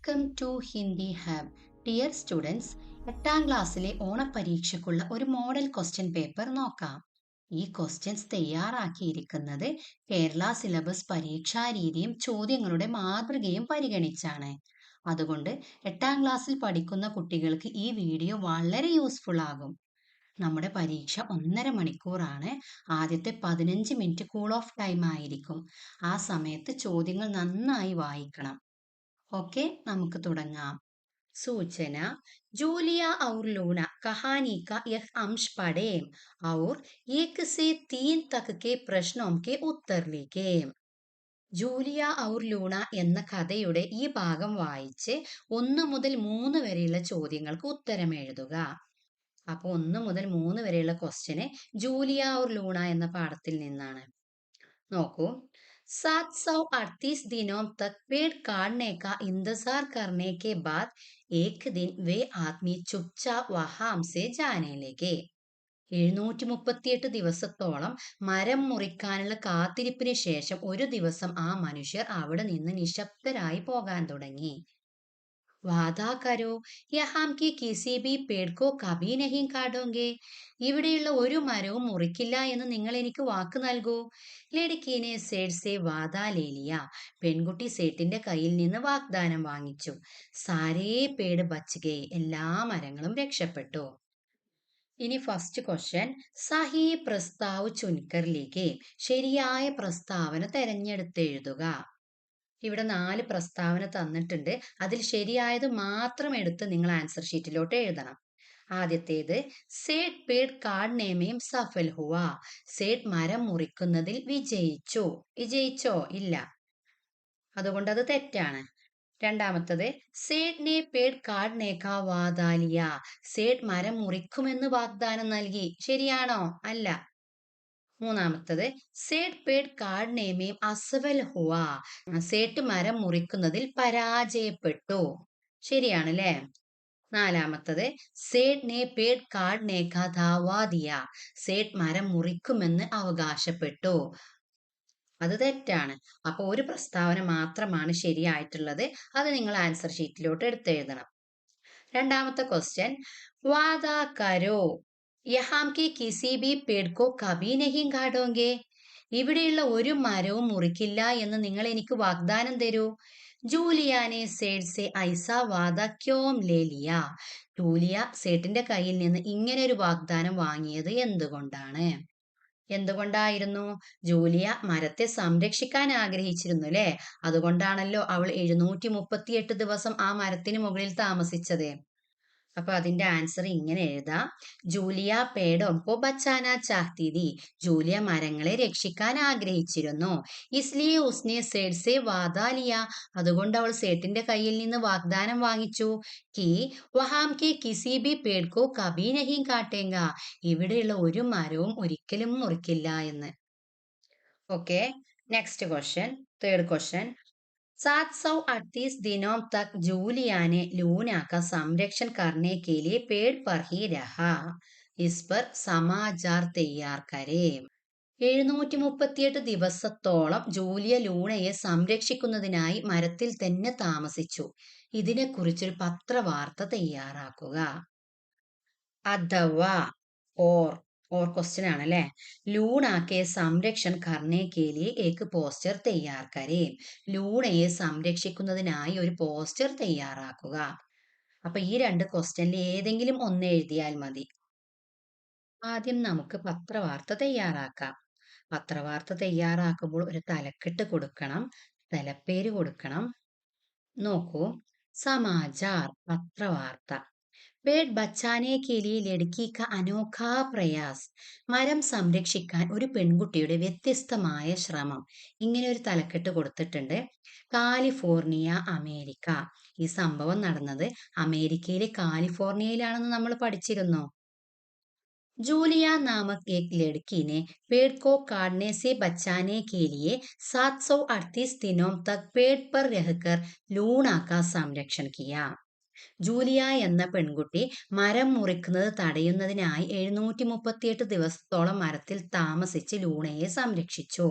Welcome to Hindi hub. Dear students, 8ാം ക്ലാസ്സിലെ ഓണപരീക്ഷയ്ക്കുള്ള ഒരു മോഡൽ ക്വസ്റ്റ്യൻ പേപ്പർ നോക്കാം. ഈ ക്വസ്റ്റ്യൻസ് തയ്യാറാക്കിയിരിക്കുന്നത് കേരള സിലബസ് പരീക്ഷാ രീതിയും ചോദ്യങ്ങളുടെ മാതൃകയും പരിഗണിച്ചാണ്. അതുകൊണ്ട് 8ാം ക്ലാസ്സിൽ പഠിക്കുന്ന കുട്ടികൾക്ക് ഈ വീഡിയോ വളരെ യൂസ്ഫുൾ ആകും. നമ്മുടെ പരീക്ഷ 1.5 മണിക്കൂറാണ്. ആദ്യത്തെ 15 മിനിറ്റ് കൂൾ ഓഫ് ടൈം ആയിരിക്കും. ആ സമയത്ത് ചോദ്യങ്ങൾ നന്നായി വായിക്കണം. ओके, നമുക്ക് തുടങ്ങാം. सूचना: जूलिया और लूना कहानी का यह अंश पढ़ें और 1 से 3 तक के प्रश्नों के उत्तर लिखें. ജൂലിയ ഔർ ലൂണ എന്ന കഥയുടെ ഈ ഭാഗം വായിച്ച് 1 മുതൽ 3 വരെയുള്ള ചോദ്യങ്ങൾക്ക് ഉത്തരം എഴുതുക. അപ്പോൾ 1 മുതൽ 3 വരെയുള്ള ക്വസ്റ്റ്യന് ജൂലിയ ഔർ ലൂണ എന്ന പാഠത്തിൽ നിന്നാണ്. നോക്കൂ. 738 दिनों तक पेड़ काटने का इंतजार करने के बाद एक दिन वे आदमी चुपचाप वहां से जाने लगे. 738 ദിവസത്തോളം മരം മുറിക്കാനുള്ള കാത്തിരിപ്പിന് ശേഷം ഒരു ദിവസം ആ മനുഷ്യർ അവിടെ നിന്ന് നിശബ്ദരായി പോകാൻ തുടങ്ങി. വാദാ കരോ യഹാം കി കിസി ഭി പേട് കോ കഭി നഹീ കാട്ടോങ്കെ. ഇവിടെയുള്ള ഒരു മരവും മുറിക്കില്ല എന്ന് നിങ്ങൾ എനിക്ക് വാക്ക് നൽകൂ. ലഡ്കീനെ സേഠ് സെ വാദാ ലേലിയ. പെൺകുട്ടി സേട്ടിന്റെ കയ്യിൽ നിന്ന് വാഗ്ദാനം വാങ്ങിച്ചു. സാരേ പേട് ബച്ച് ഗേ. എല്ലാ മരങ്ങളും രക്ഷപ്പെട്ടു. ഇനി ഫസ്റ്റ് ക്വസ്റ്റ്യൻ. സഹി പ്രസ്താവ് ചുൻകർ ലിഖേ. ശരിയായ പ്രസ്താവന തെരഞ്ഞെടുത്തെഴുതുക. ഇവിടെ 4 പ്രസ്താവന തന്നിട്ടുണ്ട്. അതിൽ ശരിയായത് മാത്രം എടുത്ത് നിങ്ങൾ ആൻസർ ഷീറ്റിലോട്ട് എഴുതണം. ആദ്യത്തേത്, സേഠ് പേട് കാട്നേമേം സഫൽ ഹുവ. സേഠ് മരം മുറിക്കുന്നതിൽ വിജയിച്ചു. വിജയിച്ചോ? ഇല്ല. അതുകൊണ്ട് അത് തെറ്റാണ്. രണ്ടാമത്തത്, സേഠ് നെ പേട് കാട്നേ കാ വാദാ ലിയ. സേഠ് മരം മുറിക്കുമെന്ന് വാഗ്ദാനം നൽകി. ശരിയാണോ? അല്ല. മൂന്നാമത്തത്, സേഠ് പേട് കാട്നേമേം അസഫൽ ഹുവ. സേഠ് മരം മുറിക്കുന്നതിൽ പരാജയപ്പെട്ടു. ശരിയാണ് അല്ലേ? നാലാമത്തത്, സേഠ് നെ പേട് കാട്നേ കാ ദാവാ ദിയ. സേഠ് മരം മുറിക്കുമെന്ന് അവകാശപ്പെട്ടു. അത് തെറ്റാണ്. അപ്പൊ ഒരു പ്രസ്താവന മാത്രമാണ് ശരിയായിട്ടുള്ളത്. അത് നിങ്ങൾ ആൻസർ ഷീറ്റിലോട്ട് എടുത്തെഴുതണം. രണ്ടാമത്തെ ക്വസ്റ്റ്യൻ. വാദാ കരോ യഹാം കി കിസി ഭി പേട് കോ കഭി നഹീ കാട്ടോങ്കെ. ഇവിടെയുള്ള ഒരു മരവും മുറിക്കില്ല എന്ന് നിങ്ങൾ എനിക്ക് വാഗ്ദാനം തരൂ. ജൂലിയാനെ സേഠ് സെ ഐസാ വാദ ക്യോം ലേ ലിയ. ജൂലിയ സേട്ടിന്റെ കയ്യിൽ നിന്ന് ഇങ്ങനെ ഒരു വാഗ്ദാനം വാങ്ങിയത് എന്തുകൊണ്ടാണ്? എന്തുകൊണ്ടായിരുന്നു? ജൂലിയ മരത്തെ സംരക്ഷിക്കാൻ ആഗ്രഹിച്ചിരുന്നു അല്ലെ? അതുകൊണ്ടാണല്ലോ അവൾ 738 ദിവസം ആ മരത്തിന് മുകളിൽ താമസിച്ചത്. അപ്പൊ അതിന്റെ ആൻസർ ഇങ്ങനെ എഴുതാം. ജൂലിയ പേടോം കോ ബച്ചാനാ ചാഹ്തി തി. ജൂലിയ മരങ്ങളെ രക്ഷിക്കാൻ ആഗ്രഹിച്ചിരുന്നു. ഇസ്ലിയെ ഉസ്നെ സേഠ് സെ വാദാ ലിയ. അതുകൊണ്ട് അവൾ സേട്ടിന്റെ കയ്യിൽ നിന്ന് വാഗ്ദാനം വാങ്ങിച്ചു. കി വഹാം കെ കിസി ഭി പേട് കോ കഭി നഹീ കാട്ടേങ്ക. ഇവിടെയുള്ള ഒരു മരവും ഒരിക്കലും മുറിക്കില്ല എന്ന്. Okay, next question. Third question. 738 दिनों तक जूलिया ने लूना का संरक्षण करने के लिए पेड़ पर ही रहा. इस पर समाचार तैयार करें. 738 ദിവസത്തോളം ജൂലിയ ലൂണയെ സംരക്ഷിക്കുന്നതിനായി മരത്തിൽ തന്നെ താമസിച്ചു. ഇതിനെക്കുറിച്ചൊരു പത്രവാർത്ത തയ്യാറാക്കുക. അഥവാ और क्वेश्चन ആണല്ലേ. ലൂണ के संरक्षण करने के लिए एक പോസ്റ്റർ തയ്യാർ കരേം. ലൂണയെ സംരക്ഷിക്കുന്നതിനായി ഒരു പോസ്റ്റർ തയ്യാറാക്കുക. അപ്പൊ ഈ 2 ക്വസ്റ്റ്യനിൽ ഏതെങ്കിലും ഒന്ന് എഴുതിയാൽ മതി. ആദ്യം നമുക്ക് പത്രവാർത്ത തയ്യാറാക്കാം. പത്രവാർത്ത തയ്യാറാക്കുമ്പോൾ ഒരു തലക്കെട്ട് കൊടുക്കണം, സ്ഥലപ്പേര് കൊടുക്കണം. നോക്കൂ. സമാചാർ, പത്രവാർത്ത. പേട് ബച്ചാനെ കെ ലിയെ ലഡ്കി കാ അനോഖാ പ്രയാസ്. മരം സംരക്ഷിക്കാൻ ഒരു പെൺകുട്ടിയുടെ വ്യത്യസ്തമായ ശ്രമം. ഇങ്ങനെ ഒരു തലക്കെട്ട് കൊടുത്തിട്ടുണ്ട്. California, America. ഈ സംഭവം നടന്നത് അമേരിക്കയിലെ കാലിഫോർണിയയിലാണെന്ന് നമ്മൾ പഠിച്ചിരുന്നു. जूलिया नामक एक लड़की ने पेड़ को काटने से बचाने के लिए 738 दिनों तक पेड़ पर रहकर लूना का संरक्षण किया. ജൂലിയ എന്ന പെൺകുട്ടി മരം മുറിക്കുന്നത് തടയുന്നതിനായി 738 ദിവസത്തോളം മരത്തിൽ താമസിച്ച് ലൂണയെ സംരക്ഷിച്ചു.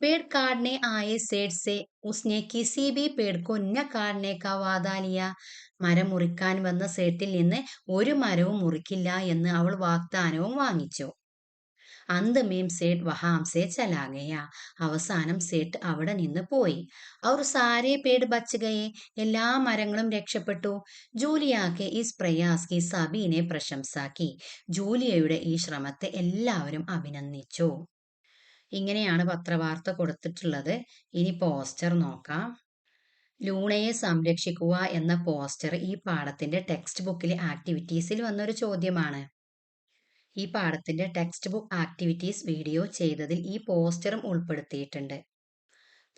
पेड़ काटने आए सेठ से उसने किसी भी पेड़ को न काटने का वादा लिया. മരം മുറിക്കാൻ വന്ന സേട്ടിൽ നിന്ന് ഒരു മരവും മുറിക്കില്ല എന്ന് അവൾ വാഗ്ദാനവും വാങ്ങിച്ചു. अंत में सेठ वहां से चला गया. അവസാനം സേട്ട് അവിടെ നിന്ന് പോയി. और सारे पेड़ बच गए. എല്ലാ മരങ്ങളും രക്ഷപ്പെട്ടു. ജൂലിയാക്ക് ഇസ് പ്രയാസ് കി സബീനെ പ്രശംസാക്കി. ജൂലിയയുടെ ഈ ശ്രമത്തെ എല്ലാവരും അഭിനന്ദിച്ചു. ഇങ്ങനെയാണ് പത്രവാർത്ത കൊടുത്തിട്ടുള്ളത്. ഇനി പോസ്റ്റർ നോക്കാം. ലൂണയെ സംരക്ഷിക്കുക എന്ന പോസ്റ്റർ ഈ പാഠത്തിന്റെ ടെക്സ്റ്റ് ബുക്കിലെ ആക്ടിവിറ്റീസിൽ വന്നൊരു ചോദ്യമാണ്. ഈ പാഠത്തിന്റെ ടെക്സ്റ്റ് ബുക്ക് ആക്ടിവിറ്റീസ് വീഡിയോ ചെയ്തതിൽ ഈ പോസ്റ്ററും ഉൾപ്പെടുത്തിയിട്ടുണ്ട്.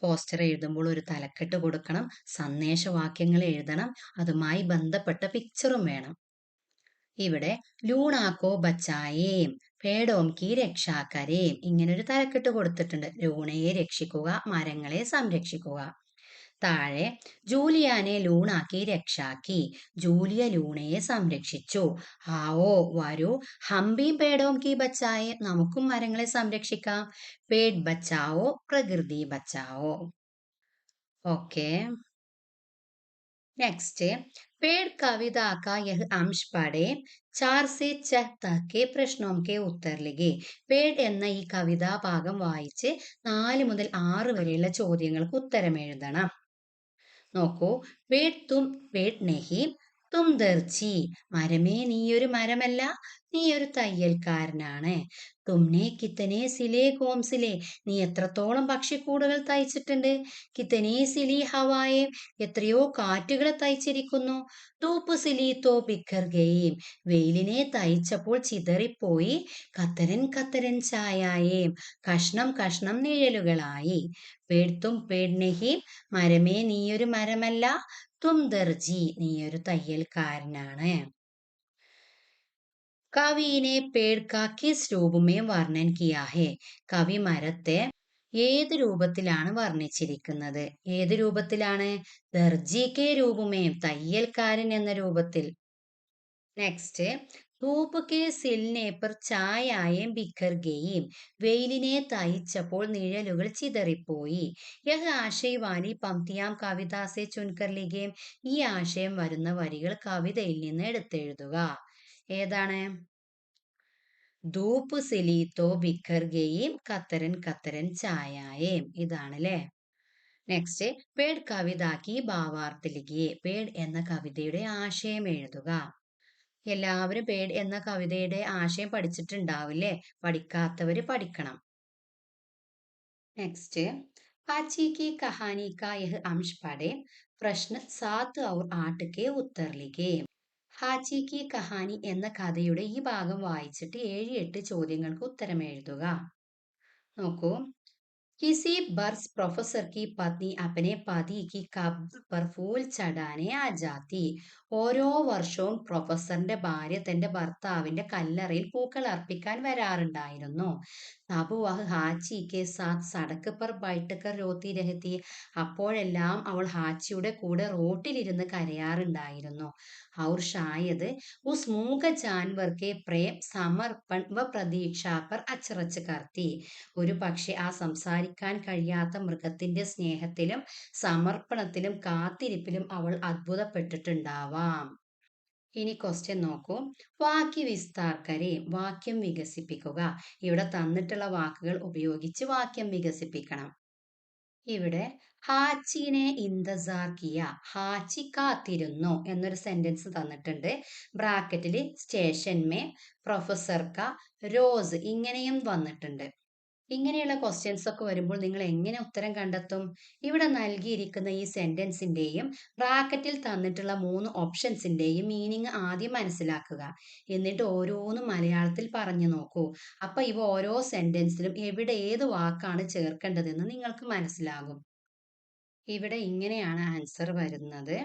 പോസ്റ്റർ എഴുതുമ്പോൾ ഒരു തലക്കെട്ട് കൊടുക്കണം, സന്ദേശവാക്യങ്ങൾ എഴുതണം, അതുമായി ബന്ധപ്പെട്ട പിക്ചറും വേണം. ഇവിടെ ലൂണാക്കോ ബച്ചായേം പേടോം കി രക്ഷാക്കരേം ഇങ്ങനൊരു തലക്കെട്ട് കൊടുത്തിട്ടുണ്ട്. ലൂണയെ രക്ഷിക്കുക, മരങ്ങളെ സംരക്ഷിക്കുക. താഴെ ജൂലിയാനെ ലൂണാക്കി രക്ഷാക്കി. ജൂലിയ ലൂണയെ സംരക്ഷിച്ചു. ആവോ വരൂ, ഹംബീം പേടോം കി ബച്ചായെ നമുക്കും മരങ്ങളെ സംരക്ഷിക്കാം. പേട് ബച്ചാവോ പ്രകൃതി ബച്ചാവോ. ഓക്കെ, നെക്സ്റ്റ് पेड़ कविता का यह अंश पढ़े 4 से 6 तक के प्रश्नों के उत्तर लिखे. പേഡ് എന്ന ഈ കവിതാ ഭാഗം വായിച്ച് 4 മുതൽ 6 വരെയുള്ള ചോദ്യങ്ങൾക്ക് ഉത്തരം എഴുതണം. നോക്കൂ, പേഡ് തും പേഡ് നെഹി തും ദർജി. മരമേ നീയൊരു മരമല്ല, നീ ഒരു തയ്യൽക്കാരനാണ്. തുമ്നെ കിത്തനെ സിലേ കോംസിലെ നീ എത്രത്തോളം പക്ഷിക്കൂടുകൾ തയ്ച്ചിട്ടുണ്ട്. കിത്തനെ സിലി ഹവായെ എത്രയോ കാറ്റുകളെ തയ്ച്ചിരിക്കുന്നു. തൂപ്പ് സിലി തോ ബിഖർ ഗയീം വെയിലിനെ തയ്ച്ചപ്പോൾ ചിതറിപ്പോയി. കത്തരൻ കത്തരൻ ചായായേം കഷ്ണം കഷ്ണം നിഴലുകളായി. പേഡ് തും പേഡ് നെഹി മരമേ നീയൊരു മരമല്ല, തും ദർജി നീയൊരു തയ്യൽക്കാരനാണ്. കവിനെ പേഡ് കാ കിസ് രൂപമേ വർണ്ണൻ കിയാ ഹെ. കവി മരത്തെ ഏത് രൂപത്തിലാണ് വർണ്ണിച്ചിരിക്കുന്നത്? ഏത് രൂപത്തിലാണ്? ദർജി കെ രൂപമേ തയ്യൽക്കാരൻ എന്ന രൂപത്തിൽ. നെക്സ്റ്റ്, ധൂപ് കെ സിൽനെ പർ ഛായായേം ബിഖർ ഗയീം വെയിലിനെ തയ്ച്ചപ്പോൾ നിഴലുകൾ ചിതറിപ്പോയി. യഹ് ആശയ് വാലി പംക്തിയാം കവിത സെ ചുൻകർ ലിഖേം. ഈ ആശയം വരുന്ന വരികൾ കവിതയിൽ നിന്ന് എടുത്തെഴുതുക. ഏതാണ്? ധൂപ് സിലി തോ ബിഖർ ഗയീം കത്തരൻ കത്തരൻ ഛായായേം ഇതാണ് അല്ലേ. നെക്സ്റ്റ്, പേഡ് കവിതാക്കി ഭാവാർത്ഥ ലിഖിയേ. പേഡ് എന്ന കവിതയുടെ ആശയം എഴുതുക. എല്ലാവരും പേഡ് എന്ന കവിതയുടെ ആശയം പഠിച്ചിട്ടുണ്ടാവില്ലേ? പഠിക്കാത്തവര് പഠിക്കണം. നെക്സ്റ്റ്, ഹാച്ചി की कहानी का यह अंश पढ़े प्रश्न 7 और 8 के उत्तर लिखे. ഹാച്ചി കി കഹാനി എന്ന കഥയുടെ ഈ ഭാഗം വായിച്ചിട്ട് 7-8 ചോദ്യങ്ങൾക്ക് ഉത്തരം എഴുതുക. നോക്കൂ, किसी बरस प्रोफेसर की पत्नी अपने पति की कब्र पर फूल चढ़ाने आ जाती. ഓരോ വർഷവും പ്രൊഫസറിന്റെ ഭാര്യ തന്റെ ഭർത്താവിന്റെ കല്ലറയിൽ പൂക്കൾ അർപ്പിക്കാൻ വരാറുണ്ടായിരുന്നു. തബു വഹ് ഹാച്ചി കെ സാത്ത് സടക്ക് പർ ബൈഠക്കർ രോത്തി രഹത്തി. അപ്പോഴെല്ലാം അവൾ ഹാച്ചിയുടെ കൂടെ റോട്ടിലിരുന്ന് കരയാറുണ്ടായിരുന്നു. ഔർ ഷായത് ഉസ് മൂക ജാൻവർ കെ പ്രേം സമർപ്പൺ വ പ്രതീക്ഷ പർ അച്ചറച്ച് കർത്തി. ഒരു പക്ഷെ ആ സംസാരിക്കാൻ കഴിയാത്ത മൃഗത്തിന്റെ സ്നേഹത്തിലും സമർപ്പണത്തിലും കാത്തിരിപ്പിലും അവൾ അത്ഭുതപ്പെട്ടിട്ടുണ്ടാവാം. ഇനി ക്വസ്റ്റ്യൻ നോക്കൂ. വാക്യ വിസ്താർക്കരെ വാക്യം വികസിപ്പിക്കുക. ഇവിടെ തന്നിട്ടുള്ള വാക്കുകൾ ഉപയോഗിച്ച് വാക്യം വികസിപ്പിക്കണം. ഇവിടെ ഹാച്ചിനെ ഇന്തസാർ കിയ, ഹാച്ചി കാത്തിരുന്നു എന്നൊരു സെന്റൻസ് തന്നിട്ടുണ്ട്. ബ്രാക്കറ്റില് സ്റ്റേഷൻ മേ, പ്രൊഫസർ ക, റോസ് ഇങ്ങനെയും വന്നിട്ടുണ്ട്. ഇങ്ങനെയുള്ള ക്വസ്റ്റ്യൻസ് ഒക്കെ വരുമ്പോൾ നിങ്ങൾ എങ്ങനെ ഉത്തരം കണ്ടെത്തും? ഇവിടെ നൽകിയിരിക്കുന്ന ഈ സെന്റൻസിന്റെയും ബ്രാക്കറ്റിൽ തന്നിട്ടുള്ള 3 ഓപ്ഷൻസിന്റെയും മീനിങ് ആദ്യം മനസ്സിലാക്കുക. എന്നിട്ട് ഓരോന്നും മലയാളത്തിൽ പറഞ്ഞു നോക്കൂ. അപ്പൊ ഇവ ഓരോ സെന്റൻസിലും എവിടെ ഏത് വാക്കാണ് ചേർക്കേണ്ടതെന്ന് നിങ്ങൾക്ക് മനസ്സിലാകും. ഇവിടെ ഇങ്ങനെയാണ് ആൻസർ വരുന്നത്.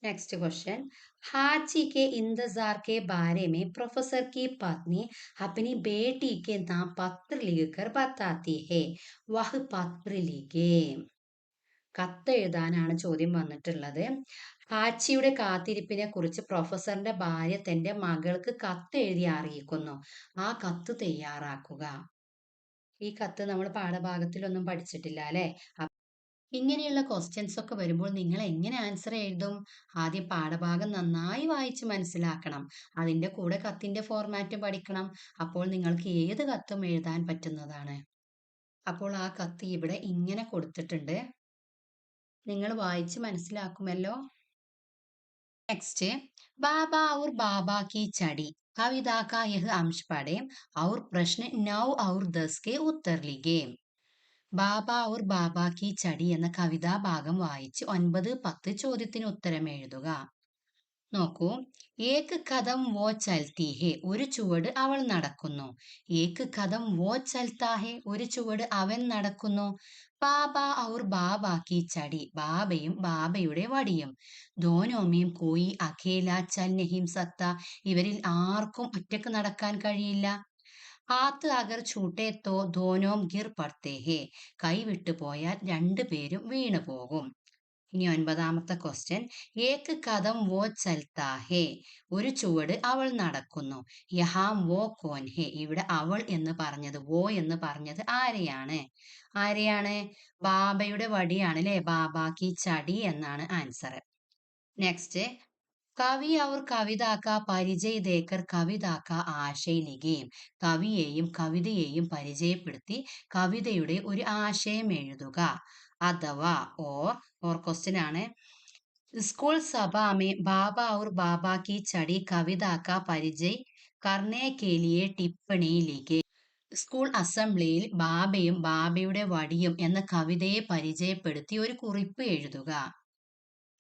नेक्स्ट क्वेश्चन, हाची के इंतजार के बारे में प्रोफेसर की पत्नी अपनी बेटी के नाम पत्र लिखकर बताती है. वह पत्र लिखे. കത്തെഴുതാനാണ് ചോദ്യം വന്നിട്ടുള്ളത്. ഹാച്ചിയുടെ കാത്തിരിപ്പിനെ കുറിച്ച് പ്രൊഫസറിന്റെ ഭാര്യ തന്റെ മകൾക്ക് കത്തെഴുതി അറിയിക്കുന്നു. ആ കത്ത് തയ്യാറാക്കുക. ഈ കത്ത് നമ്മൾ പാഠഭാഗത്തിലൊന്നും പഠിച്ചിട്ടില്ല അല്ലെ? ഇങ്ങനെയുള്ള ക്വസ്റ്റ്യൻസ് ഒക്കെ വരുമ്പോൾ നിങ്ങൾ എങ്ങനെ ആൻസർ എഴുതും? ആദ്യം പാഠഭാഗം നന്നായി വായിച്ച് മനസ്സിലാക്കണം. അതിന്റെ കൂടെ കത്തിന്റെ ഫോർമാറ്റ് പഠിക്കണം. അപ്പോൾ നിങ്ങൾക്ക് ഏത് കത്തും എഴുതാൻ പറ്റുന്നതാണ്. അപ്പോൾ ആ കത്ത് ഇവിടെ ഇങ്ങനെ കൊടുത്തിട്ടുണ്ട്. നിങ്ങൾ വായിച്ച് മനസ്സിലാക്കുമല്ലോ. നെക്സ്റ്റ്, बाबा और बाबा की छड़ी कविता का यह अंश पढ़ें और प्रश्न 9 और 10 के उत्तर लिखें. ബാബ ഔർ ബാബ കി ചടി എന്ന കവിതാഭാഗം വായിച്ച് 9, 10 ചോദ്യത്തിന് ഉത്തരം എഴുതുക. നോക്കൂ, ഏക് കദം വോ ചൽത്തി ഹെ, ഒരു ചുവട് അവൾ നടക്കുന്നു. ഏക് കദം വോ ചൽത്താ ഹെ, ഒരു ചുവട് അവൻ നടക്കുന്നു. ബാബ ഔർ ബാബ കി ചടി, ബാബയും ബാബയുടെ വടിയും. ദോനോമേം കോയി അഖേല ചൽ നഹിം സക്ത, ഇവരിൽ ആർക്കും ഒറ്റക്ക് നടക്കാൻ കഴിയില്ല. ഹാത്ത് അഗർ ഛൂട്ടെ തോ ദോനോം ഗിർ പഡ്തേ ഹേ, കൈ വിട്ടു പോയാൽ രണ്ടുപേരും വീണു പോകും. ഇനി 9ാമത്തെ ക്വസ്റ്റ്യൻ, ഏക് കദം വോ ചൽത്താ ഹേ, ഒരു ചുവട് അവൾ നടക്കുന്നു. യഹാം വോ കോൻ ഹേ, ഇവിടെ അവൾ എന്ന് പറഞ്ഞത്, വോ എന്ന് പറഞ്ഞത് ആരെയാണ്? ആരെയാണ്? ബാബയുടെ വടിയാണ് അല്ലെ? ബാബാക്കി ചടി എന്നാണ് ആൻസർ. നെക്സ്റ്റ്, കവി അവർ കവിതാക്ക പരിചയ ദേക്കർ കവിതാക്ക ആശയ ലിഖേം, കവിയെയും കവിതയെയും പരിചയപ്പെടുത്തി കവിതയുടെ ഒരു ആശയം എഴുതുക. അഥവാ ഓർ ക്വസ്റ്റ്യൻ ആണ്. स्कूल सभा में बाबा और बाबा की छड़ी कविता का परिचय करने के लिए टिप्पणी लिखे. സ്കൂൾ അസംബ്ലിയിൽ ബാബയും ബാബയുടെ വടിയും എന്ന കവിതയെ പരിചയപ്പെടുത്തി ഒരു കുറിപ്പ് എഴുതുക.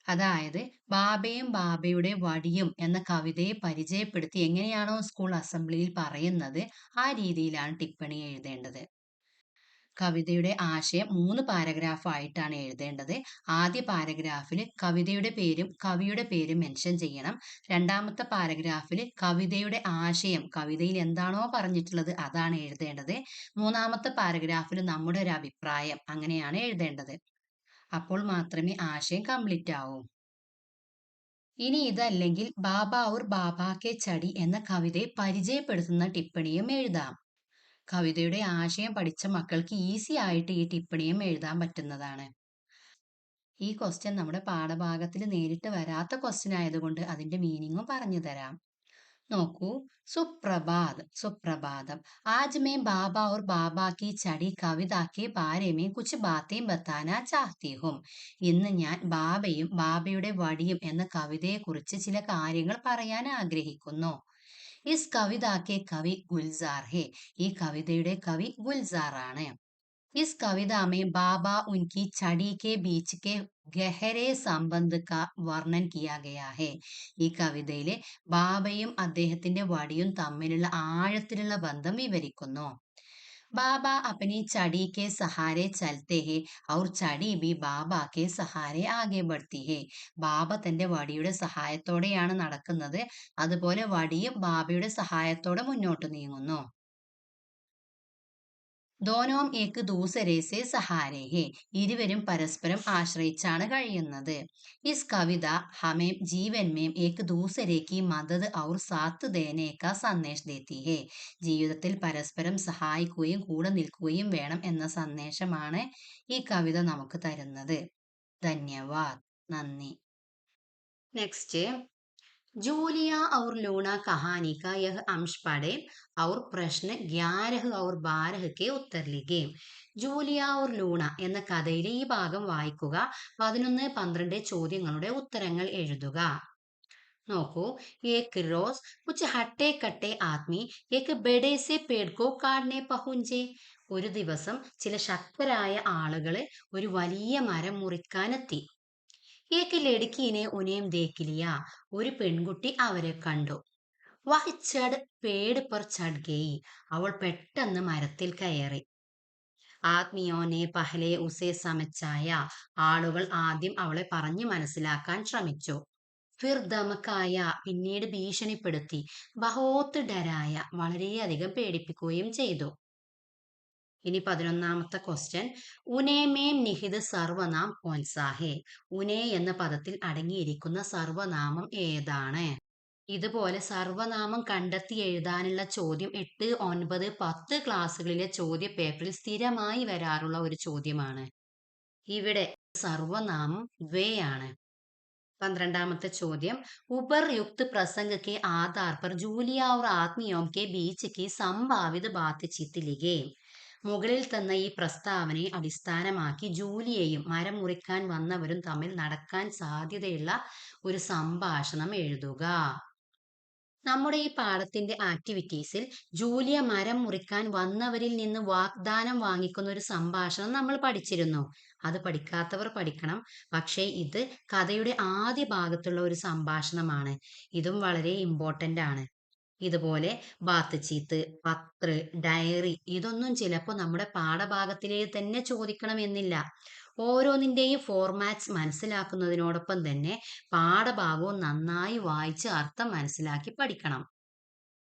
അതായത് ബാബയും ബാബയുടെ വടിയും എന്ന കവിതയെ പരിചയപ്പെടുത്തി എങ്ങനെയാണോ സ്കൂൾ അസംബ്ലിയിൽ പറയുന്നത് ആ രീതിയിലാണ് ടിപ്പണി എഴുതേണ്ടത്. കവിതയുടെ ആശയം 3 പാരഗ്രാഫ് ആയിട്ടാണ് എഴുതേണ്ടത്. ആദ്യ പാരഗ്രാഫിൽ കവിതയുടെ പേരും കവിയുടെ പേരും മെൻഷൻ ചെയ്യണം. രണ്ടാമത്തെ പാരഗ്രാഫിൽ കവിതയുടെ ആശയം, കവിതയിൽ എന്താണോ പറഞ്ഞിട്ടുള്ളത് അതാണ് എഴുതേണ്ടത്. മൂന്നാമത്തെ പാരഗ്രാഫിൽ നമ്മുടെ ഒരു അഭിപ്രായം, അങ്ങനെയാണ് എഴുതേണ്ടത്. അപ്പോൾ മാത്രമേ ആശയം കംപ്ലീറ്റ് ആവൂ. ഇനി ഇതല്ലെങ്കിൽ ബാബ ഔർ ബാബ കെ ചടി എന്ന കവിതയെ പരിചയപ്പെടുത്തുന്ന ടിപ്പണിയും എഴുതാം. കവിതയുടെ ആശയം പഠിച്ച മക്കൾക്ക് ഈസി ആയിട്ട് ഈ ടിപ്പണിയും എഴുതാൻ പറ്റുന്നതാണ്. ഈ ക്വസ്റ്റ്യൻ നമ്മുടെ പാഠഭാഗത്തിൽ നേരിട്ട് വരാത്ത ക്വസ്റ്റ്യൻ ആയതുകൊണ്ട് അതിന്റെ മീനിങ്ങും പറഞ്ഞു തരാം. നോക്കൂ, സുപ്രഭാതം. ആജ് मैं बाबा और बाबा की छड़ी कविता के बारे में कुछ बातें बताना चाहती हूँ. ഇന്ന് ഞാൻ ബാബയും ബാബയുടെ വടിയും എന്ന കവിതയെക്കുറിച്ച് ചില കാര്യങ്ങൾ പറയാൻ ആഗ്രഹിക്കുന്നു. ഇസ് കവിതാക്കെ കവി ഗുൽസാർ ഹെ, ഈ കവിതയുടെ കവി ഗുൽസാർ ആണ്. इस कविता में बाबा उनकी छड़ी के बीच के ഗഹരെ സംബന്ധ കാ വർണ്ണൻ കിയാ ഗയാ ഹെ, ഈ കവിതയിലെ ബാബയും അദ്ദേഹത്തിന്റെ വടിയും തമ്മിലുള്ള ആഴത്തിലുള്ള ബന്ധം വിവരിക്കുന്നു. ബാബ അപ്പനി ചടി കെ സഹാരെ ചലത്തെ ഹെ ഔർ ചടി ബി ബാബ കെ സഹാരെ ആകെ ബഡ്തി ഹെ, ബാബ തന്റെ വടിയുടെ സഹായത്തോടെയാണ് നടക്കുന്നത്, അതുപോലെ വടിയും ബാബയുടെ സഹായത്തോടെ മുന്നോട്ട് നീങ്ങുന്നു. ദോനോം ഏക്ക് ദൂസരെ സെ സഹാരെ ഹെ, ഇരുവരും പരസ്പരം ആശ്രയിച്ചാണ് കഴിയുന്നത്. ഇസ് കവിത ഹമേം ജീവൻ മേം ഏക്ക് ദൂസരെ കി മദദ് ഔർ സാത്ത് ദേനെ കാ സന്ദേശ് ദേത്തി ഹെ, ജീവിതത്തിൽ പരസ്പരം സഹായിക്കുകയും കൂടെ നിൽക്കുകയും വേണം എന്ന സന്ദേശമാണ് ഈ കവിത നമുക്ക് തരുന്നത്. ധന്യവാദ്, നന്ദി. നെക്സ്റ്റ്, जूलिया और लूना कहानी का यह अंश पढ़े और प्रश्न 11 और 12 के उत्तर लिखे. ജൂലിയ ഓർ ലൂണ എന്ന കഥയിലെ ഈ ഭാഗം വായിക്കുക. 11, 12 ചോദ്യങ്ങളുടെ ഉത്തരങ്ങൾ എഴുതുക. നോക്കൂ, ഏക് റോസ് കുച്ച് ഹട്ടെ കട്ടെ ആദ്മി ഏക് ബഡേ സെ പേട് കോ കാട്നെ പഹുഞ്ചെ, ഒരു ദിവസം ചില ശക്തരായ ആളുകള് ഒരു വലിയ മരം മുറിക്കാനെത്തി. ഏക്ക് ലടുക്കീനെ ഉനേം ദേക്കിലിയ, ഒരു പെൺകുട്ടി അവരെ കണ്ടു. വഹ് ചട് പേട് പർ ചട് ഗയി, അവൾ പെട്ടെന്ന് മരത്തിൽ കയറി. ആദ്മിയോനെ പഹലെ ഉസേ സമച്ചായ, ആളുകൾ ആദ്യം അവളെ പറഞ്ഞു മനസ്സിലാക്കാൻ ശ്രമിച്ചു. ഫിർ ധമക്കായ, പിന്നീട് ഭീഷണിപ്പെടുത്തി. ബഹോത്ത് ഡരായ, വളരെയധികം പേടിപ്പിക്കുകയും ചെയ്തു. ഇനി 11ാമത്തെ ക്വസ്റ്റ്യൻ, ഉനേ മേം നിഹിത് സർവനാം കോൻസാ ഹെ, ഉനേ എന്ന പദത്തിൽ അടങ്ങിയിരിക്കുന്ന സർവനാമം ഏതാണ്? ഇതുപോലെ സർവനാമം കണ്ടെത്തി എഴുതാനുള്ള ചോദ്യം 8, 9, 10 ക്ലാസ്സുകളിലെ ചോദ്യ പേപ്പറിൽ സ്ഥിരമായി വരാറുള്ള ഒരു ചോദ്യമാണ്. ഇവിടെ സർവനാമം वे ആണ്. 12ാമത്തെ ചോദ്യം उपरयुक्त प्रसंग के आधार पर जूलिया और आत्मीयों के बीच की संभावित बातचीत लिखे. മുകളിൽ തന്ന ഈ പ്രസ്താവനയെ അടിസ്ഥാനമാക്കി ജൂലിയയും മരം മുറിക്കാൻ വന്നവരും തമ്മിൽ നടക്കാൻ സാധ്യതയുള്ള ഒരു സംഭാഷണം എഴുതുക. നമ്മുടെ ഈ പാഠത്തിന്റെ ആക്ടിവിറ്റീസിൽ ജൂലിയ മരം മുറിക്കാൻ വന്നവരിൽ നിന്ന് വാഗ്ദാനം വാങ്ങിക്കുന്ന ഒരു സംഭാഷണം നമ്മൾ പഠിച്ചിരുന്നു. അത് പഠിക്കാത്തവർ പഠിക്കണം. പക്ഷേ ഇത് കഥയുടെ ആദ്യ ഭാഗത്തുള്ള ഒരു സംഭാഷണമാണ്. ഇതും വളരെ ഇമ്പോർട്ടന്റ് ആണ്. ഇതുപോലെ ബാത്ത് ചീത്ത്, പത്ര, ഡയറി ഇതൊന്നും ചിലപ്പോൾ നമ്മുടെ പാഠഭാഗത്തിലേ തന്നെ ചോദിക്കണം എന്നില്ല. ഓരോന്നിന്റെയും ഫോർമാറ്റ്സ് മനസ്സിലാക്കുന്നതിനോടൊപ്പം തന്നെ പാഠഭാഗവും നന്നായി വായിച്ച് അർത്ഥം മനസ്സിലാക്കി പഠിക്കണം.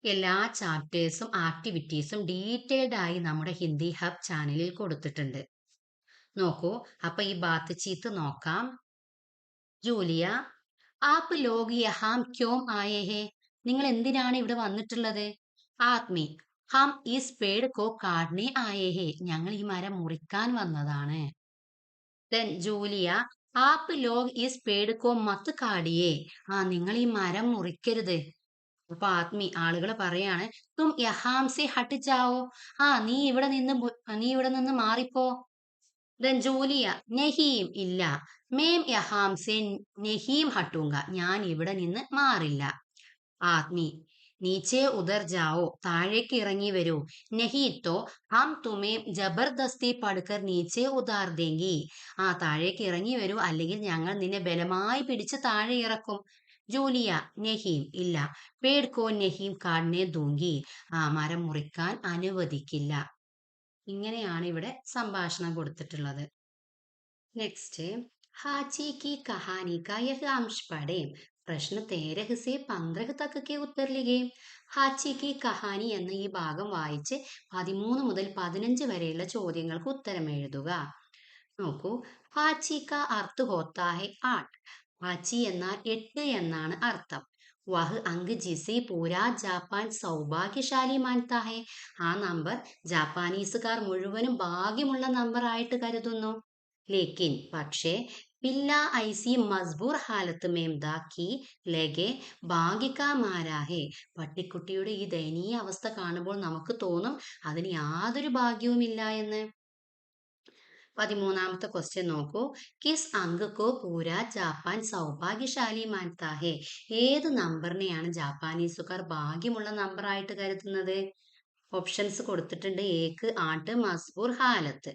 എല്ലാ ചാപ്റ്റേഴ്സും ആക്ടിവിറ്റീസും ഡീറ്റെയിൽഡ് ആയി നമ്മുടെ ഹിന്ദി ഹബ് ചാനലിൽ കൊടുത്തിട്ടുണ്ട്. നോക്കൂ, അപ്പൊ ഈ ബാത്ത് ചീത്ത് നോക്കാം. ജൂലിയ, ആപ് ലോഗ് യഹാം ക്യോം ആയേ ഹേ? നിങ്ങൾ എന്തിനാണ് ഇവിടെ വന്നിട്ടുള്ളത്? ആത്മി, ഹം ഈസ് പേട് കോ കാട്നെ ആയേ ഹേ. ഞങ്ങൾ ഈ മരം മുറിക്കാൻ വന്നതാണ്. ദെൻ ജൂലിയ, ആപ് ലോഗ് ഈസ് പേട് കോ മത്ത് കാടിയേ. നിങ്ങൾ ഈ മരം മുറിക്കരുത്. അപ്പൊ ആത്മി ആളുകൾ പറയാണ്, തും യഹാം സെ ഹട്ട് ജാവോ. നീ ഇവിടെ നിന്ന് മാറിപ്പോ. ദെൻ ജൂലിയ, നെഹീം, ഇല്ല. മേം യഹാം സെ നെഹീം ഹട്ടൂങ്ക. ഞാൻ ഇവിടെ നിന്ന് മാറില്ല. ആത്മി, നീച്ചെ ഉദർ ജാവോ. താഴേക്ക് ഇറങ്ങി വരൂ. നഹി തോ ഹം തുമേ ജബർദസ്തി പടുക്കർ നീച്ചെ ഉതാർ ദേങ്കി. താഴേക്ക് ഇറങ്ങി വരൂ, അല്ലെങ്കിൽ ഞങ്ങൾ നിന്നെ ബലമായി പിടിച്ച് താഴെ ഇറക്കും. ജൂലിയ, നെഹീം, ഇല്ല. പേട് കോ നെഹീം കാട്നെ ദൂങ്കി. മരം മുറിക്കാൻ അനുവദിക്കില്ല. ഇങ്ങനെയാണ് ഇവിടെ സംഭാഷണം കൊടുത്തിട്ടുള്ളത്. നെക്സ്റ്റ്, ഹാച്ചി കി കഹാനി കാ യഹ് അംശ് പഠേം. പ്രശ്ന 13 से 15 तक के उत्तर लिखे. ഹാച്ചി കി കഹാനി എന്ന ഈ ഭാഗം വായിച്ച് 13 മുതൽ 15 വരെയുള്ള ചോദ്യങ്ങൾക്ക് ഉത്തരം എഴുതുക. നോക്കൂ, ഹാച്ചി കാ അർത്ഥ ഹോത്താ ഹെ 8. ഹാച്ചി എന്നാൽ 8 എന്നാണ് അർത്ഥം. വഹ് അങ്ക് ജിസെ പൂരാ ജാപ്പാൻ സൗഭാഗ്യശാലി മാൻതാ ഹെ. ആ നമ്പർ ജാപ്പാനീസുകാർ മുഴുവനും ഭാഗ്യമുള്ള നമ്പർ ആയിട്ട് കരുതുന്നു. ലേക്കിൻ, പക്ഷേ, പില്ല ഐസി മസ്ബൂർ ഹാലത്ത് മേംദാക്കി ലെഗെ ഭാഗ്യക്കാ മാരാഹെ. പട്ടിക്കുട്ടിയുടെ ഈ ദയനീയ അവസ്ഥ കാണുമ്പോൾ നമുക്ക് തോന്നും അതിന് യാതൊരു ഭാഗ്യവുമില്ല എന്ന്. 13ാമത്തെ ക്വസ്റ്റ്യൻ നോക്കൂ. കിസ് അങ്ക് കോ പൂരാ ജാപ്പാൻ സൗഭാഗ്യശാലി മാൻതാ ഹെ. ഏത് നമ്പറിനെയാണ് ജാപ്പാനീസുകാർ ഭാഗ്യമുള്ള നമ്പർ ആയിട്ട് കരുതുന്നത്? ഓപ്ഷൻസ് കൊടുത്തിട്ടുണ്ട്. ഏക്ക്, ആട്ട്, മസ്ബൂർ, ഹാലത്ത്.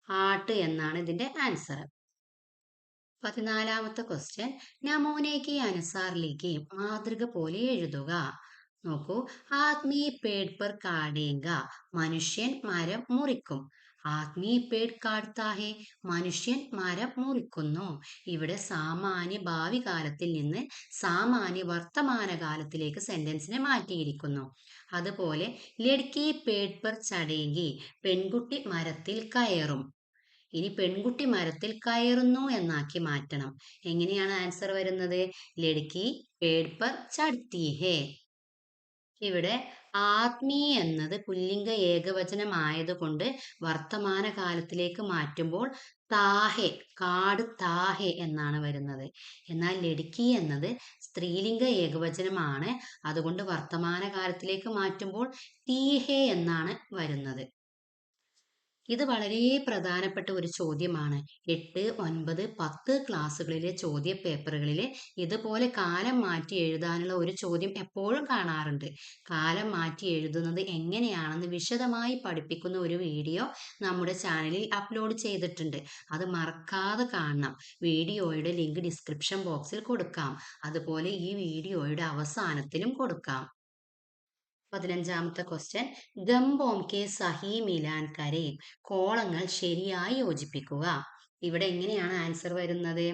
ആട്ട് എന്നാണ് ഇതിന്റെ ആൻസർ. 14ാമത്തെ ക്വസ്റ്റ്യൻ, നമൂനയ്ക്ക് അനുസാറിലേക്ക് മാതൃക പോലെ എഴുതുക. നോക്കൂ, ആത്മീ പേട് പർ കാടേങ്ക. മനുഷ്യൻ മരം മുറിക്കും. ആത്മീ പേട് കാട്താ ഹെ. മനുഷ്യൻ മരം മുറിക്കുന്നു. ഇവിടെ സാമാന്യ ഭാവി കാലത്തിൽ നിന്ന് സാമാന്യ വർത്തമാന കാലത്തിലേക്ക് സെന്റൻസിനെ മാറ്റിയിരിക്കുന്നു. അതുപോലെ ലഡ്കി പേട് പർ ചടേങ്കി. പെൺകുട്ടി മരത്തിൽ കയറും. ഇനി പെൺകുട്ടി മരത്തിൽ കയറുന്നു എന്നാക്കി മാറ്റണം. എങ്ങനെയാണ് ആൻസർ വരുന്നത്? ലഡ്കി പേട് പർ ചഡ്തി ഹേ. ഇവിടെ ആത്മീ എന്നത് പുല്ലിംഗ ഏകവചനമായതുകൊണ്ട് വർത്തമാന കാലത്തിലേക്ക് മാറ്റുമ്പോൾ താഹെ, കാട് താഹെ എന്നാണ് വരുന്നത്. എന്നാൽ ലഡ്കി എന്നത് സ്ത്രീലിംഗ ഏകവചനമാണ്. അതുകൊണ്ട് വർത്തമാന കാലത്തിലേക്ക് മാറ്റുമ്പോൾ തീഹെ എന്നാണ് വരുന്നത്. ഇത് വളരെ പ്രധാനപ്പെട്ട ഒരു ചോദ്യമാണ്. 8, 9, 10 ക്ലാസ്സുകളിലെ ചോദ്യ പേപ്പറുകളിൽ ഇതുപോലെ കാലം മാറ്റി എഴുതാനുള്ള ഒരു ചോദ്യം എപ്പോഴും കാണാറുണ്ട്. കാലം മാറ്റി എഴുതുന്നത് എങ്ങനെയാണെന്ന് വിശദമായി പഠിപ്പിക്കുന്ന ഒരു വീഡിയോ നമ്മുടെ ചാനലിൽ അപ്ലോഡ് ചെയ്തിട്ടുണ്ട്. അത് മറക്കാതെ കാണണം. വീഡിയോയുടെ ലിങ്ക് ഡിസ്ക്രിപ്ഷൻ ബോക്സിൽ കൊടുക്കാം. അതുപോലെ ഈ വീഡിയോയുടെ അവസാനത്തിലും കൊടുക്കാം. 15ാമത്തെ ക്വസ്റ്റ്യൻ, ഗംബോം കെ സഹി മിലാൻ കരെ. കോളങ്ങൾ ശരിയായി യോജിപ്പിക്കുക. ഇവിടെ എങ്ങനെയാണ് ആൻസർ വരുന്നത്?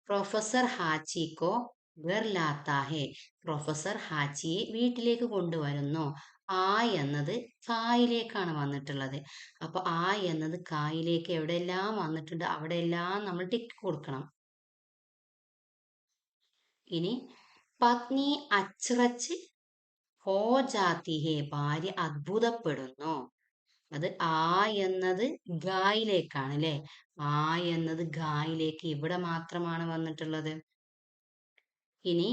പ്രൊഫസർ ഹാച്ചിക്കോ ഘർ ലാത്താ ഹെ. പ്രൊഫസർ ഹാച്ചിയെ വീട്ടിലേക്ക് കൊണ്ടുവരുന്നു. ആ എന്നത് കായിലേക്കാണ് വന്നിട്ടുള്ളത്. അപ്പൊ ആ എന്നത് കായിലേക്ക് എവിടെയെല്ലാം വന്നിട്ടുണ്ട് അവിടെയെല്ലാം നമ്മൾ ടിക്ക് കൊടുക്കണം. ഇനി പത്നി അച്ഛറച്ച് ഹോ ജാതി ഹേ, ഭാര്യ അത്ഭുതപ്പെടുന്നു. അത് ആ എന്നത് ഗായിലേക്കാണ് അല്ലെ. ആ എന്നത് ഗായിലേക്ക് ഇവിടെ മാത്രമാണ് വന്നിട്ടുള്ളത്. ഇനി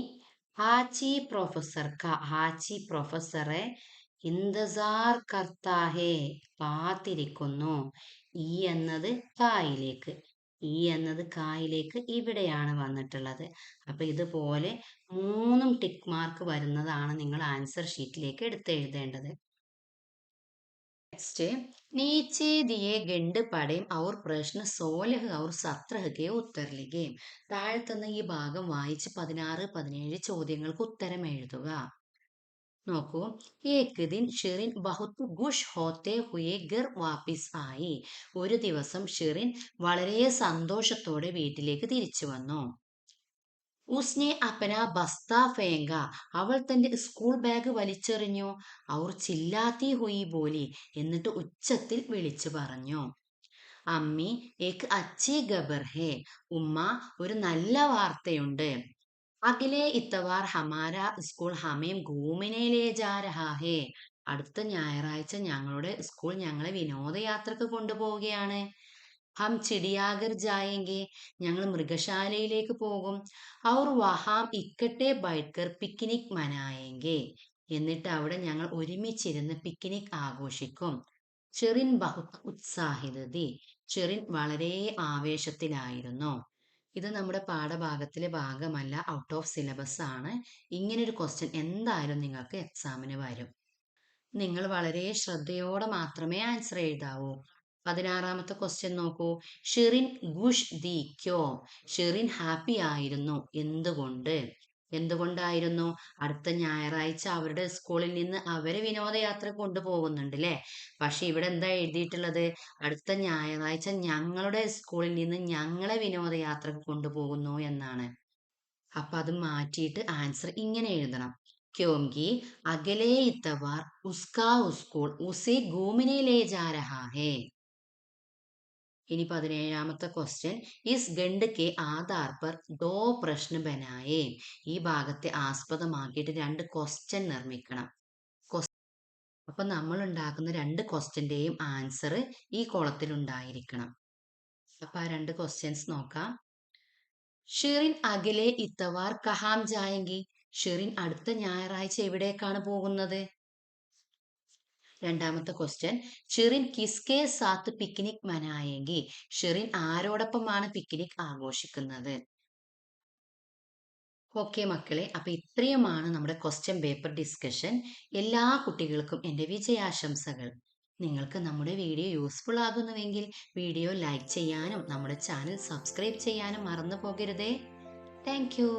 ഹാച്ചി പ്രൊഫസർ ഹാച്ചി പ്രൊഫസറെ ഇന്തസാർ കർത്താ ഹേ, കാത്തിരിക്കുന്നു. ഈ എന്നത് കായിലേക്ക്, ഈ എന്നത് കായിലേക്ക് ഇവിടെയാണ് വന്നിട്ടുള്ളത്. അപ്പൊ ഇതുപോലെ 3 ടിക്ക് മാർക്ക് വരുന്നതാണ് നിങ്ങൾ ആൻസർ ഷീറ്റിലേക്ക് എടുത്തെഴുതേണ്ടത്. നെക്സ്റ്റ്, नीचे दिए गंड पढ़ें और प्रश्न 16 और 17 के उत्तर लिखें. താഴെ തന്ന ഈ ഭാഗം വായിച്ച് 16, 17 ചോദ്യങ്ങൾക്ക് ഉത്തരം എഴുതുക. നോക്കൂ. ഏക് ദിൻ ഷിറിൻ ബഹുത് ഖുഷ് ഹോത്തെ ഹുയെ ഘർ വാപിസ് ആയി. ഒരു ദിവസം ഷിറിൻ വളരെ സന്തോഷത്തോടെ വീട്ടിലേക്ക് തിരിച്ചു വന്നു. ഉസ്നെ അപ്പന ബസ്ത ഫേങ്ക, അവൾ തന്റെ സ്കൂൾ ബാഗ് വലിച്ചെറിഞ്ഞു. അവർ ചില്ലാത്തി ഹുയി ബോലി, എന്നിട്ട് ഉച്ചത്തിൽ വിളിച്ചു പറഞ്ഞു. അമ്മി ഏക് അച്ചി ഖബർ ഹേ, ഉമ്മ ഒരു നല്ല വാർത്തയുണ്ട്. അഗിലെ ഇത്തവാർ ഹമാര സ്കൂൾ ഹമേം ഘൂമിനെ ലേ ജാ രഹാ ഹേ, അടുത്ത ഞായറാഴ്ച ഞങ്ങളുടെ സ്കൂൾ ഞങ്ങളെ വിനോദയാത്രക്ക് കൊണ്ടുപോവുകയാണ്. ഹം ചിടിയാഗർ ജായെങ്കെ, ഞങ്ങൾ മൃഗശാലയിലേക്ക് പോകും. ഔർ വഹാം ഇക്കട്ടെ ബൈഠ്കർ പിക്നിക് മനായെങ്കെ, എന്നിട്ട് അവിടെ ഞങ്ങൾ ഒരുമിച്ചിരുന്ന് പിക്നിക് ആഘോഷിക്കും. ചെറിൻ ബഹുത് ഉത്സാഹിതതി, ചെറിൻ വളരെ ആവേശത്തിലായിരുന്നു. ഇത് നമ്മുടെ പാഠഭാഗത്തിലെ ഭാഗമല്ല, ഔട്ട് ഓഫ് സിലബസ് ആണ്. ഇങ്ങനൊരു ക്വസ്റ്റ്യൻ എന്തായാലും നിങ്ങൾക്ക് എക്സാമിന് വരും. നിങ്ങൾ വളരെ ശ്രദ്ധയോടെ മാത്രമേ ആൻസർ എഴുതാവൂ. 16ാമത്തെ ക്വസ്റ്റ്യൻ നോക്കൂ. ഷിറിൻ ഖുഷ് ദി ക്യോ, ഷിറിൻ ഹാപ്പി ആയിരുന്നു എന്തുകൊണ്ട്? എന്തുകൊണ്ടായിരുന്നു? അടുത്ത ഞായറാഴ്ച അവരുടെ സ്കൂളിൽ നിന്ന് അവരെ വിനോദയാത്ര കൊണ്ടുപോകുന്നുണ്ട് അല്ലേ. പക്ഷെ ഇവിടെ എന്താ എഴുതിയിട്ടുള്ളത്? അടുത്ത ഞായറാഴ്ച ഞങ്ങളുടെ സ്കൂളിൽ നിന്ന് ഞങ്ങളെ വിനോദയാത്രക്ക് കൊണ്ടുപോകുന്നു എന്നാണ്. അപ്പൊ അത് മാറ്റിയിട്ട് ആൻസർ ഇങ്ങനെ എഴുതണം. ക്യോങ്കി അഗലെ ഇത്തവാർ ഉസ്കാ സ്കൂൾ ഉസേ ഘൂമിനെ ലേ ജാ രഹാ ഹേ. ഇനി 17ാമത്തെ ക്വസ്റ്റ്യൻ. ഇസ് ഗണ്ട് കെ ആധാർ പർ ദോ പ്രശ്ന ബനായേ, ഈ ഭാഗത്തെ ആസ്പദമാക്കിയിട്ട് 2 ക്വസ്റ്റ്യൻ നിർമ്മിക്കണം. അപ്പൊ നമ്മൾ ഉണ്ടാക്കുന്ന 2 ക്വസ്റ്റ്യന്റെയും ആൻസർ ഈ കോളത്തിൽ ഉണ്ടായിരിക്കണം. അപ്പൊ ആ 2 ക്വസ്റ്റ്യൻസ് നോക്കാം. ഷിറിൻ അഗലെ ഇത്തവാർ കഹാം ജായെങ്കി, ഷിറിൻ അടുത്ത ഞായറാഴ്ച എവിടേക്കാണ് പോകുന്നത്? രണ്ടാമത്തെ ക്വസ്റ്റ്യൻ. ഷിറിൻ കിസ്കെ സാത്ത് പിക്നിക് മനായെങ്കി, ഷിറിൻ ആരോടൊപ്പമാണ് പിക്നിക് ആഘോഷിക്കുന്നത്? ഓക്കെ മക്കളെ, അപ്പൊ ഇത്രയുമാണ് നമ്മുടെ ക്വസ്റ്റ്യൻ പേപ്പർ ഡിസ്കഷൻ. എല്ലാ കുട്ടികൾക്കും എൻ്റെ വിജയാശംസകൾ. നിങ്ങൾക്ക് നമ്മുടെ വീഡിയോ യൂസ്ഫുൾ ആകുന്നുവെങ്കിൽ വീഡിയോ ലൈക്ക് ചെയ്യാനും നമ്മുടെ ചാനൽ സബ്സ്ക്രൈബ് ചെയ്യാനും മറന്നു പോകരുതേ. Thank U.